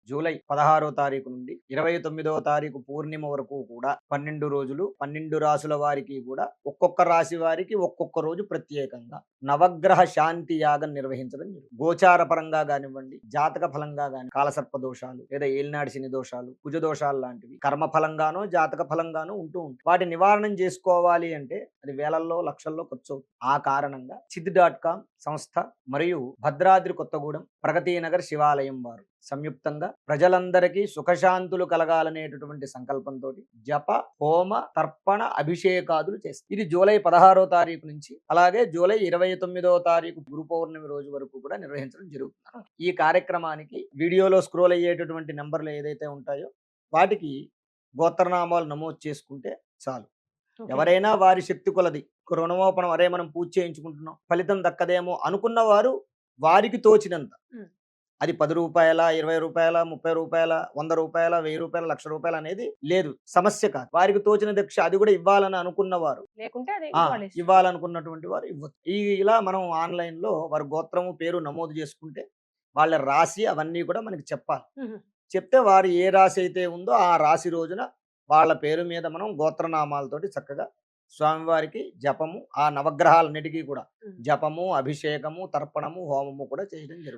July 16వ తారీఖు నుండి 29వ తారీఖు పూర్ణిమ వరకు కూడా 12 రోజులు 12 రాసుల వారికి కూడా ఒక్కొక్క రాశి వారికి ఒక్కొక్క రోజు ప్రత్యేకంగా నవగ్రహ శాంతి యాగం నిర్వహించడం జరుగుతుంది. గోచార పరంగా కానివ్వండి, జాతక ఫలంగా కాని కాలసర్ప దోషాలు లేదా ఏలినాడి శని దోషాలు, కుజ దోషాలు లాంటివి కర్మ ఫలంగానో జాతక ఫలంగానో ఉంటూ ఉంటాయి. వాటి నివారణం చేసుకోవాలి అంటే అది వేలల్లో లక్షల్లో ఖర్చు అవుతుంది. ఆ కారణంగా సిద్ధ్.com సంస్థ మరియు భద్రాద్రి కొత్తగూడెం ప్రగతి నగర్ శివాలయం వారు సంయుక్తంగా ప్రజలందరికీ సుఖశాంతులు కలగాలనేటటువంటి సంకల్పంతో జప హోమ తర్పణ అభిషేకాదులు చేస్తారు. ఇది జూలై 16వ తారీఖు నుంచి అలాగే జూలై 29వ తారీఖు గురు పౌర్ణమి రోజు వరకు కూడా నిర్వహించడం జరుగుతుంది. ఈ కార్యక్రమానికి వీడియోలో స్క్రోల్ అయ్యేటటువంటి నెంబర్లు ఏదైతే ఉంటాయో వాటికి గోత్రనామాలు నమోదు చేసుకుంటే చాలు. ఓకే. ఎవరైనా వారి శక్తి కొలది రుణమోపణం అరే మనం పూజ చేయించుకుంటున్నాం ఫలితం దక్కదేమో అనుకున్న వారు వారికి తోచినంత ఉమ్. అది 10 రూపాయల 20 రూపాయల 30 రూపాయల 100 రూపాయల 1000 రూపాయల 1,00,000 రూపాయలు అనేది లేదు, సమస్య కాదు. వారికి తోచిన దీక్ష అది కూడా ఇవ్వాలని అనుకున్నవారు లేకుంటే అది ఇవ్వాలనుకున్నటువంటి వారు ఇవ్వచ్చు. ఇలా మనం ఆన్లైన్ లో వారి గోత్రము పేరు నమోదు చేసుకుంటే వాళ్ళ రాశి అవన్నీ కూడా మనకి చెప్పాలి. చెప్తే వారు ఏ రాశి అయితే ఉందో ఆ రాశి రోజున వాళ్ళ పేరు మీద మనం గోత్రనామాలతోటి చక్కగా స్వామివారికి జపము ఆ నవగ్రహాలన్నిటికీ కూడా జపము అభిషేకము తర్పణము హోమము కూడా చేయడం జరుగుతుంది.